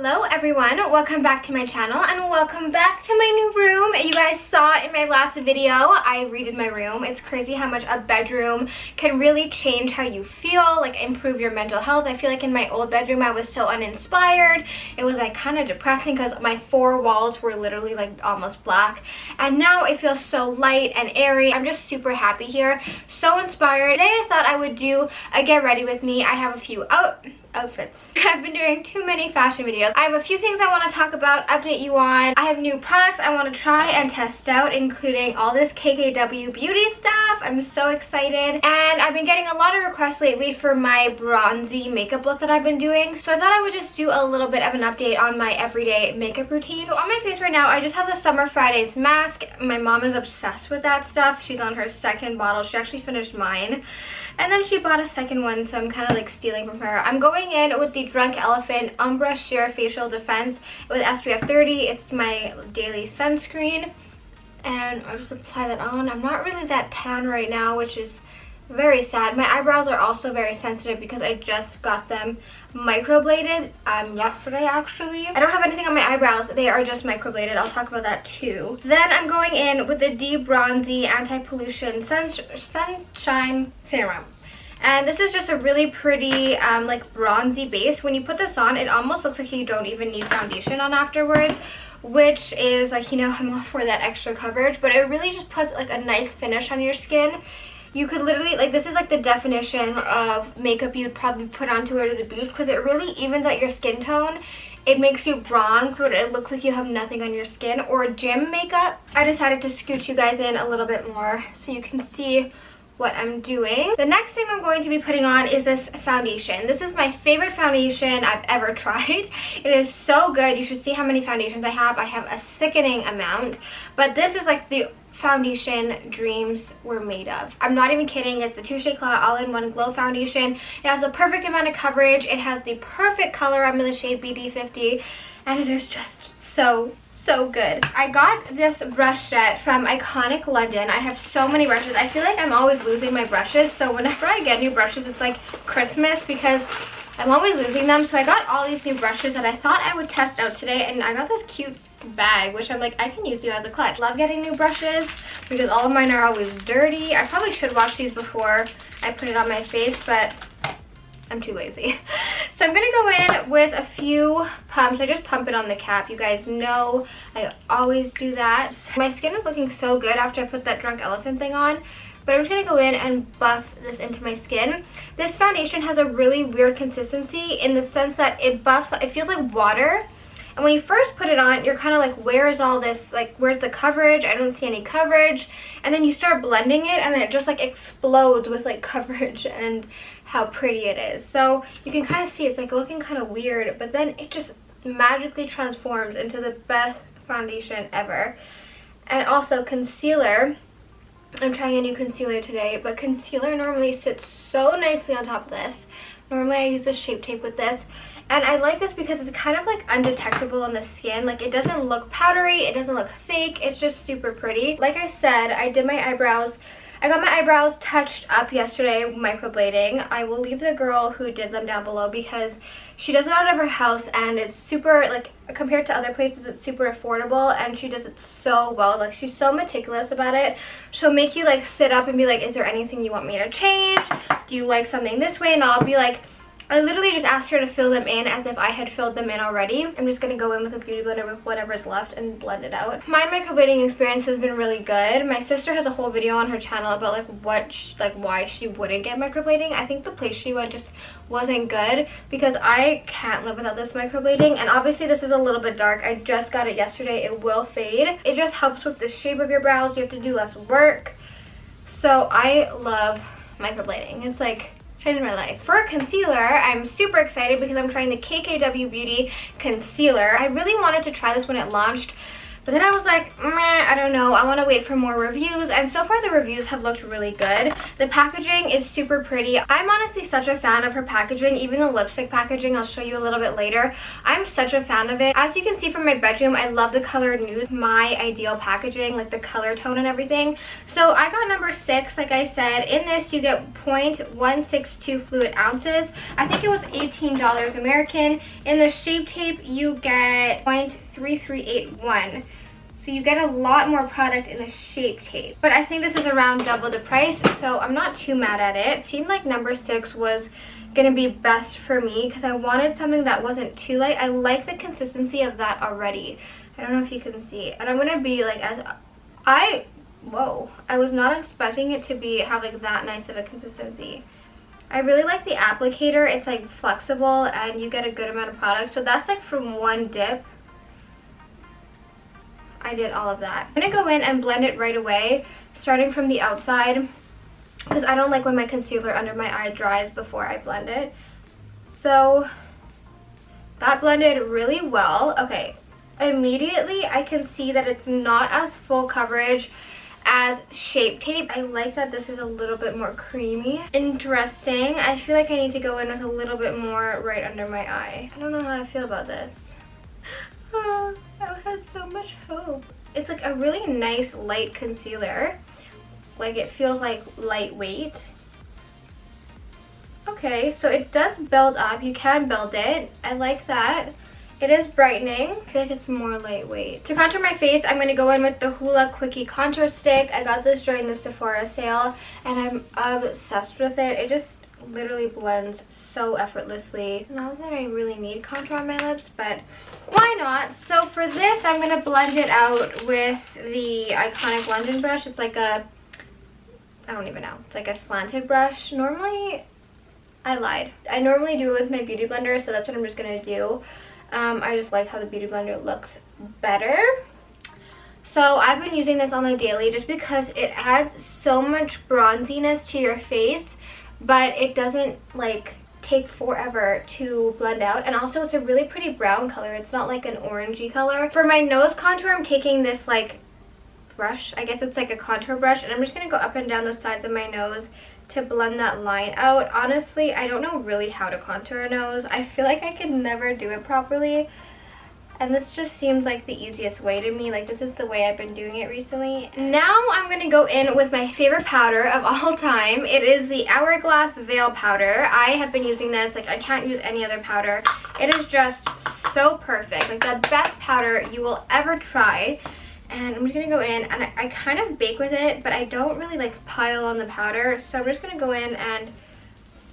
Hello everyone, welcome back to my channel and welcome back to my new room. You guys saw in my last video, I redid my room. It's crazy how much a bedroom can really change how you feel, like improve your mental health. I feel like in my old bedroom I was so uninspired. It was like kind of depressing because my four walls were literally like almost black. And now it feels so light and airy. I'm just super happy here, so inspired. Today I thought I would do a get ready with me. I have a few outfits. I've been doing too many fashion videos. I have a few things I want to talk about, update you on. I have new products I want to try and test out, including all this KKW beauty stuff. I'm so excited. And I've been getting a lot of requests lately for my bronzy makeup look that I've been doing. So I thought I would just do a little bit of an update on my everyday makeup routine. So on my face right now, I just have the Summer Fridays mask. My mom is obsessed with that stuff. She's on her second bottle. She actually finished mine. And then she bought a second one, so I'm kind of like stealing from her. I'm going in with the Drunk Elephant Umbra Sheer Facial Defense with SPF 30. It's my daily sunscreen. And I'll just apply that on. I'm not really that tan right now, which is very sad. My eyebrows are also very sensitive because I just got them microbladed yesterday actually. I don't have anything on my eyebrows. They are just microbladed. I'll talk about that too. Then I'm going in with the Bronzy Anti-Pollution Sunshine Serum. And this is just a really pretty like bronzy base. When you put this on, it almost looks like you don't even need foundation on afterwards, which is like, you know, I'm all for that extra coverage, but it really just puts like a nice finish on your skin. You could literally, like, this is like the definition of makeup you'd probably put on to go to the beach because it really evens out your skin tone. It makes you bronze so it looks like you have nothing on your skin. Or gym makeup. I decided to scoot you guys in a little bit more so you can see what I'm doing. The next thing I'm going to be putting on is this foundation. This is my favorite foundation I've ever tried. It is so good. You should see how many foundations I have. I have a sickening amount. But this is like the foundation dreams were made of. I'm not even kidding. It's the Touche Eclat All-in-One Glow Foundation. It has the perfect amount of coverage. It has the perfect color. I'm in the shade BD50 and it is just so good. I got this brush set from Iconic London. I have so many brushes. I feel like I'm always losing my brushes, so whenever I get new brushes it's like Christmas because I'm always losing them. So I got all these new brushes that I thought I would test out today, and I got this cute bag which I'm like, I can use you as a clutch. Love getting new brushes because all of mine are always dirty. I probably should wash these before I put it on my face, but I'm too lazy. So I'm gonna go in with a few pumps. I just pump it on the cap. You guys know I always do that. My skin is looking so good after I put that Drunk Elephant thing on. But I'm just going to go in and buff this into my skin. This foundation has a really weird consistency in the sense that it buffs, it feels like water. And when you first put it on, you're kind of like, where's all this, like, where's the coverage? I don't see any coverage. And then you start blending it and it just like explodes with like coverage and how pretty it is. So you can kind of see it's like looking kind of weird, but then it just magically transforms into the best foundation ever. And also concealer. I'm trying a new concealer today, but concealer normally sits so nicely on top of this. Normally I use the Shape Tape with this, and I like this because it's kind of like undetectable on the skin. Like, it doesn't look powdery, it doesn't look fake, it's just super pretty. Like I said, I did my eyebrows. I got my eyebrows touched up yesterday, microblading. I will leave the girl who did them down below because she does it out of her house and it's super, like, compared to other places, it's super affordable and she does it so well. Like, she's so meticulous about it. She'll make you like sit up and be like, is there anything you want me to change? Do you like something this way? And I'll be like, I literally just asked her to fill them in as if I had filled them in already. I'm just going to go in with a beauty blender with whatever's left and blend it out. My microblading experience has been really good. My sister has a whole video on her channel about like why she wouldn't get microblading. I think the place she went just wasn't good because I can't live without this microblading. And obviously this is a little bit dark. I just got it yesterday. It will fade. It just helps with the shape of your brows. You have to do less work. So I love microblading. It's like changed my life. For concealer, I'm super excited because I'm trying the KKW Beauty Concealer. I really wanted to try this when it launched, but then I was like, I don't know, I want to wait for more reviews, and so far the reviews have looked really good. The packaging is super pretty. I'm honestly such a fan of her packaging, even the lipstick packaging. I'll show you a little bit later. I'm such a fan of it. As you can see from my bedroom, I love the color nude, my ideal packaging, like the color tone and everything. So I got number 6, like I said. In this, you get 0.162 fluid ounces. I think it was $18 American. In the Shape Tape, you get 0.3381. So you get a lot more product in the Shape Tape. But I think this is around double the price, so I'm not too mad at it. It seemed like number 6 was gonna be best for me because I wanted something that wasn't too light. I like the consistency of that already. I don't know if you can see. And I'm gonna be like, whoa, I was not expecting it to have like that nice of a consistency. I really like the applicator. It's like flexible and you get a good amount of product. So that's like from one dip. I did all of that. I'm gonna go in and blend it right away, starting from the outside, because I don't like when my concealer under my eye dries before I blend it. So that blended really well. Okay, immediately I can see that it's not as full coverage as Shape Tape. I like that this is a little bit more creamy. Interesting. I feel like I need to go in with a little bit more right under my eye. I don't know how I feel about this. I had so much hope. It's like a really nice light concealer. Like it feels like lightweight. Okay, so it does build up. You can build it. I like that. It is brightening. I feel like it's more lightweight. To contour my face, I'm going to go in with the Hoola Quickie Contour Stick. I got this during the Sephora sale and I'm obsessed with it. It just literally blends so effortlessly. Not that I really need contour on my lips, but why not? So for this, I'm going to blend it out with the Iconic London brush. It's like a, I don't even know, it's like a slanted brush. Normally, I lied. I normally do it with my beauty blender, so that's what I'm just going to do. I just like how the beauty blender looks better. So I've been using this on the daily just because it adds so much bronziness to your face, but it doesn't like take forever to blend out, and also it's a really pretty brown color. It's not like an orangey color. For my nose contour, I'm taking this like brush, I guess it's like a contour brush, and I'm just going to go up and down the sides of my nose to blend that line out. Honestly, I don't know really how to contour a nose. I feel like I could never do it properly, and this just seems like the easiest way to me. Like this is the way I've been doing it recently. Now I'm going to go in with my favorite powder of all time. It is the Hourglass Veil Powder. I have been using this, like I can't use any other powder. It is just so perfect, like the best powder you will ever try. And I'm just going to go in, and I kind of bake with it, but I don't really like pile on the powder. So I'm just going to go in and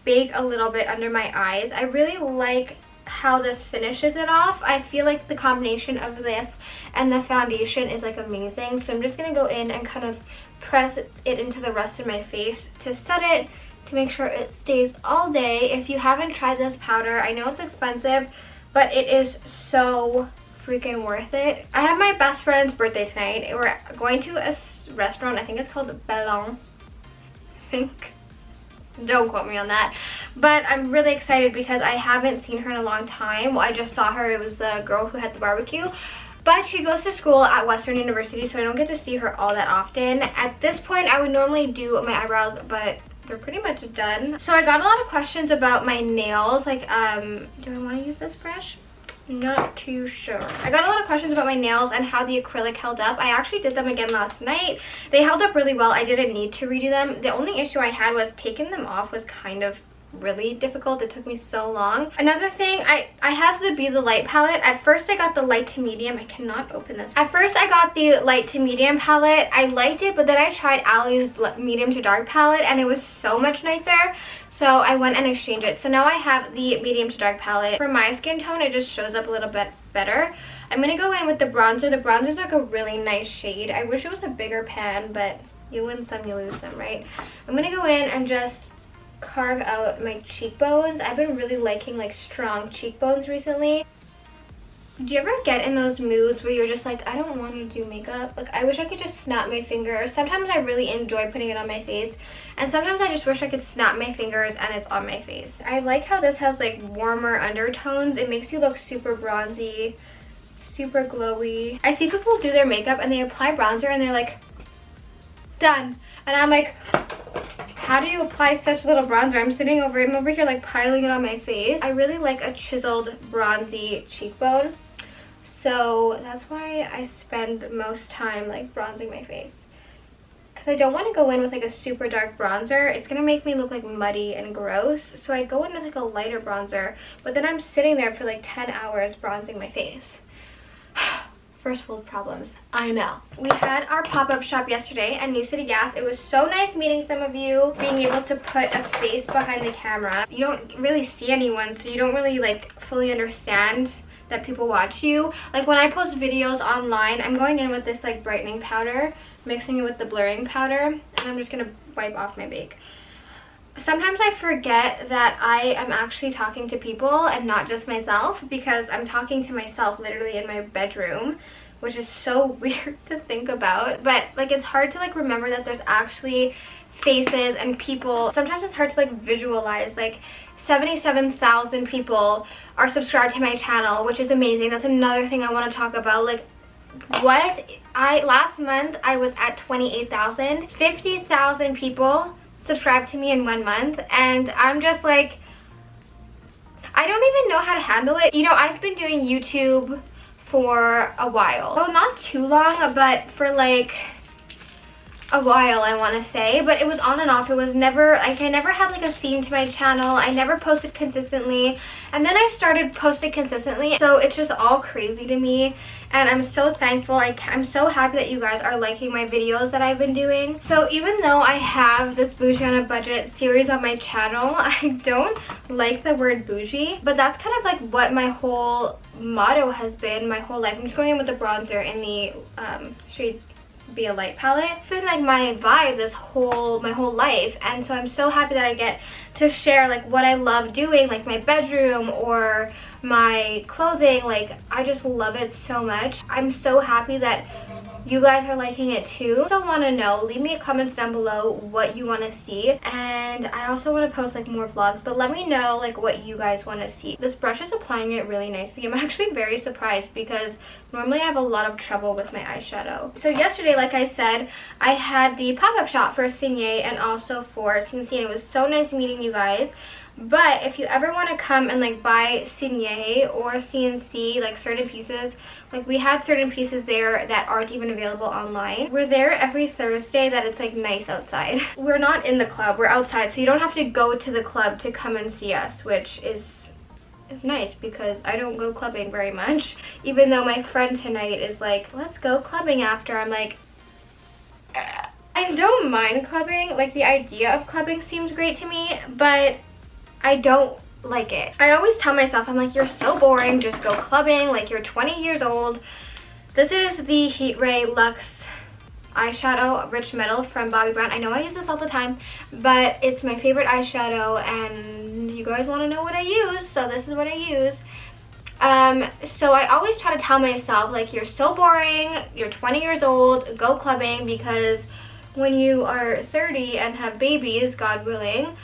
bake a little bit under my eyes. I really like how this finishes it off. I feel like the combination of this and the foundation is like amazing. So I'm just going to go in and kind of press it into the rest of my face to set it, to make sure it stays all day. If you haven't tried this powder, I know it's expensive, but it is so freaking worth it. I have my best friend's birthday tonight. We're going to a restaurant, I think it's called Bellon, I think. Don't quote me on that. But I'm really excited because I haven't seen her in a long time. Well, I just saw her. It was the girl who had the barbecue. But she goes to school at Western University, so I don't get to see her all that often. At this point, I would normally do my eyebrows, but they're pretty much done. So I got a lot of questions about my nails. Like, do I want to use this brush? Not too sure. I got a lot of questions about my nails and how the acrylic held up. I actually did them again last night. They held up really well. I didn't need to redo them. The only issue I had was taking them off was kind of really difficult. It took me so long. Another thing, I have the Be The Light palette. At first I got the light to medium. I cannot open this. At first I got the light to medium palette. I liked it, but then I tried Ali's medium to dark palette and it was so much nicer. So I went and exchanged it. So now I have the medium to dark palette. For my skin tone, it just shows up a little bit better. I'm going to go in with the bronzer. The bronzer is like a really nice shade. I wish it was a bigger pan, but you win some, you lose some, right? I'm going to go in and just carve out my cheekbones. I've been really liking like strong cheekbones recently. Do you ever get in those moods where you're just like, I don't want to do makeup? Like, I wish I could just snap my fingers. Sometimes I really enjoy putting it on my face, and sometimes I just wish I could snap my fingers and it's on my face. I like how this has like warmer undertones. It makes you look super bronzy, super glowy. I see people do their makeup and they apply bronzer and they're like, done. And I'm like, How do you apply such little bronzer? I'm over here like piling it on my face. I really like a chiseled bronzy cheekbone. So that's why I spend most time like bronzing my face. Because I don't want to go in with like a super dark bronzer. It's going to make me look like muddy and gross. So I go in with like a lighter bronzer. But then I'm sitting there for like 10 hours bronzing my face. First world problems, I know. We had our pop-up shop yesterday at New City Gas. It was so nice meeting some of you, being able to put a face behind the camera. You don't really see anyone, so you don't really like fully understand that people watch you. Like when I post videos online, I'm going in with this like brightening powder, mixing it with the blurring powder, and I'm just gonna wipe off my bake. Sometimes I forget that I am actually talking to people and not just myself, because I'm talking to myself literally in my bedroom, which is so weird to think about. But like it's hard to like remember that there's actually faces and people. Sometimes it's hard to like visualize. Like 77,000 people are subscribed to my channel, which is amazing. That's another thing I want to talk about. Like what last month I was at 28,000. 50,000 people subscribed to me in 1 month, and I'm just like, I don't even know how to handle it. You know, I've been doing YouTube for a while. Well, not too long, but for like a while, I want to say. But it was on and off. It was never, like, I never had like a theme to my channel. I never posted consistently, and then I started posting consistently, so it's just all crazy to me. And I'm so thankful. I'm so happy that you guys are liking my videos that I've been doing. So even though I have this bougie on a budget series on my channel, I don't like the word bougie, but that's kind of like what my whole motto has been my whole life. I'm just going in with the bronzer in the shade Be a Light palette. It's been like my vibe my whole life, and so I'm so happy that I get to share like what I love doing, like my bedroom or my clothing. Like I just love it so much. I'm so happy that you guys are liking it too. So want to know, leave me comments down below what you want to see, and I also want to post like more vlogs, but let me know like what you guys want to see. This brush is applying it really nicely. I'm actually very surprised because normally I have a lot of trouble with my eyeshadow. So yesterday, like I said, I had the pop-up shop for Signet and also for CNC, and it was so nice meeting you guys. But if you ever want to come and like buy Signet or CNC, like certain pieces, like we had certain pieces there that aren't even available online. We're there every Thursday that it's like nice outside. We're not in the club, we're outside, so you don't have to go to the club to come and see us, which is nice because I don't go clubbing very much. Even though my friend tonight is like, let's go clubbing after, I'm like, I don't mind clubbing. Like the idea of clubbing seems great to me, but I don't like it. I always tell myself, I'm like, you're so boring, just go clubbing, like you're 20 years old. This is the Heat Ray Luxe eyeshadow Rich Metal from Bobbi Brown. I know I use this all the time, but it's my favorite eyeshadow, and you guys want to know what I use, so this is what I use. So I always try to tell myself, like, you're so boring, you're 20 years old, go clubbing, because when you are 30 and have babies, God willing,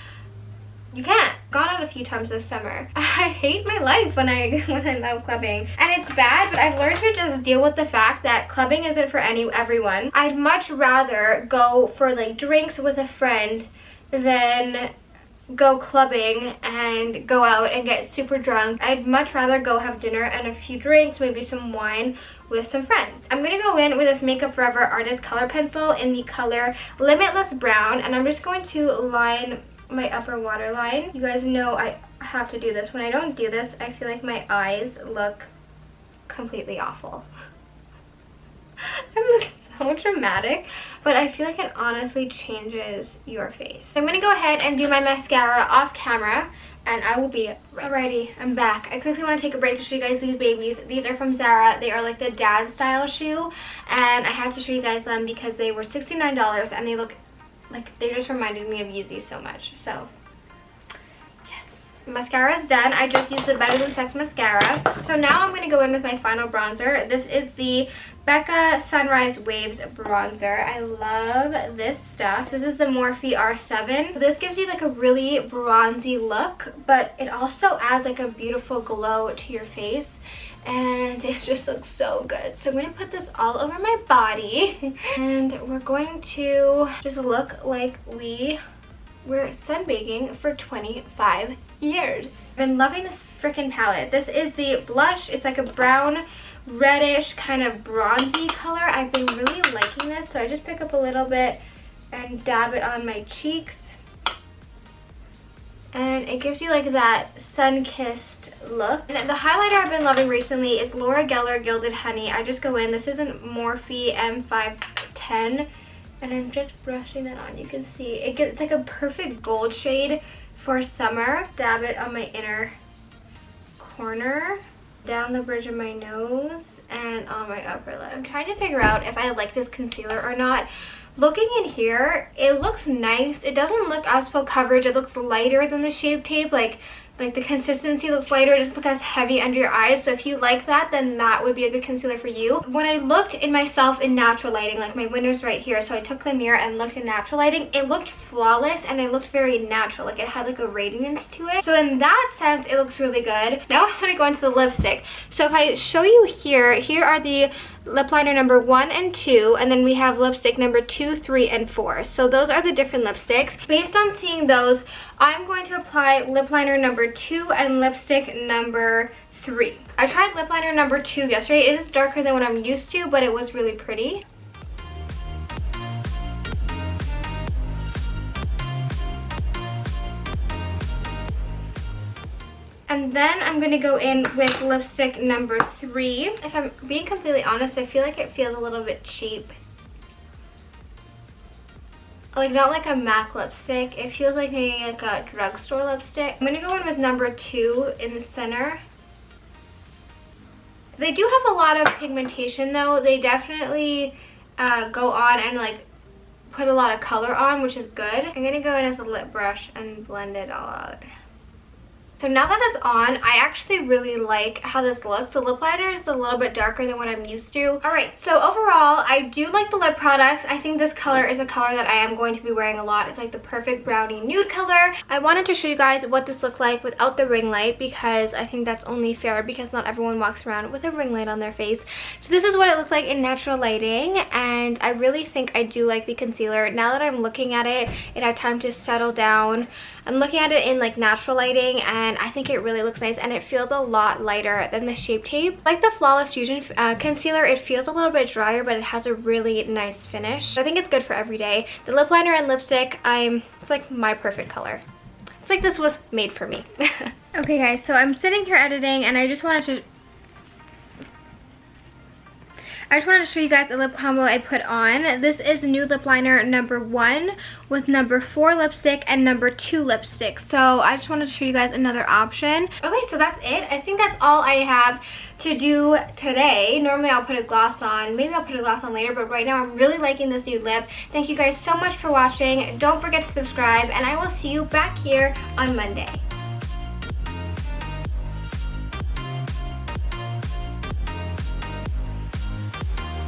you can't. Gone out a few times this summer. I hate my life when I'm out clubbing, and it's bad, but I've learned to just deal with the fact that clubbing isn't for everyone. I'd much rather go for like drinks with a friend than go clubbing and go out and get super drunk. I'd much rather go have dinner and a few drinks, maybe some wine with some friends. I'm gonna go in with this Makeup Forever Artist color pencil in the color Limitless Brown, and I'm just going to line my upper waterline. You guys know I have to do this. When I don't do this, I feel like my eyes look completely awful. I'm so dramatic, but I feel like it honestly changes your face. So I'm gonna go ahead and do my mascara off camera, and I will be alrighty. I'm back. I quickly want to take a break to show you guys these babies. These are from Zara. They are like the dad style shoe, and I had to show you guys them because they were $69 and they look like, they just reminded me of Yeezy so much. So yes, mascara is done. I just used the Better Than Sex mascara. So now I'm going to go in with my final bronzer. This is the Becca Sunrise Waves bronzer. I love this stuff. This is the Morphe R7. This gives you like a really bronzy look, but it also adds like a beautiful glow to your face, and it just looks so good. So I'm going to put this all over my body, and we're going to just look like we we're sunbaking for 25 years. I've been loving this freaking palette. This is the blush. It's like a brown, reddish, kind of bronzy color. I've been really liking this, so I just pick up a little bit and dab it on my cheeks. And it gives you like that sun-kissed look. And the highlighter I've been loving recently is Laura Geller Gilded Honey. I just go in. This isn't Morphe M510. And I'm just brushing that on. You can see it's like a perfect gold shade for summer. Dab it on my inner corner, down the bridge of my nose, and on my upper lip. I'm trying to figure out if I like this concealer or not. Looking in here, it looks nice. It doesn't look as full coverage. It looks lighter than the Shape Tape. Like the consistency looks lighter. It doesn't look as heavy under your eyes. So if you like that, then that would be a good concealer for you. When I looked in myself in natural lighting, like my winner's right here, so I took the mirror and looked in natural lighting, it looked flawless and it looked very natural. Like it had like a radiance to it. So in that sense, it looks really good. Now I'm gonna go into the lipstick. So if I show you here are the lip liner number 1 and 2, and then we have lipstick number 2, 3, and 4. So those are the different lipsticks. Based on seeing those, I'm going to apply lip liner number 2 and lipstick number 3. I tried lip liner number 2 yesterday. It is darker than what I'm used to, but it was really pretty. And then I'm going to go in with lipstick number 3. If I'm being completely honest, I feel like it feels a little bit cheap. Like not like a MAC lipstick. It feels like maybe like a drugstore lipstick. I'm going to go in with number 2 in the center. They do have a lot of pigmentation though. They definitely go on and like put a lot of color on, which is good. I'm going to go in with a lip brush and blend it all out. So now that it's on, I actually really like how this looks. The lip liner is a little bit darker than what I'm used to. Alright, so overall, I do like the lip products. I think this color is a color that I am going to be wearing a lot. It's like the perfect brownie nude color. I wanted to show you guys what this looked like without the ring light because I think that's only fair because not everyone walks around with a ring light on their face. So this is what it looked like in natural lighting, and I really think I do like the concealer. Now that I'm looking at it, it had time to settle down. I'm looking at it in like natural lighting, and I think it really looks nice, and it feels a lot lighter than the Shape Tape. Like the Flawless Fusion concealer, it feels a little bit drier, but it has a really nice finish. So I think it's good for every day. The lip liner and lipstick, it's like my perfect color. It's like this was made for me. Okay guys, so I'm sitting here editing, and I just wanted to show you guys a lip combo I put on. This is nude lip liner number 1 with number 4 lipstick and number 2 lipstick. So I just wanted to show you guys another option. Okay, so that's it. I think that's all I have to do today. Normally I'll put a gloss on. Maybe I'll put a gloss on later, but right now I'm really liking this nude lip. Thank you guys so much for watching. Don't forget to subscribe, and I will see you back here on Monday.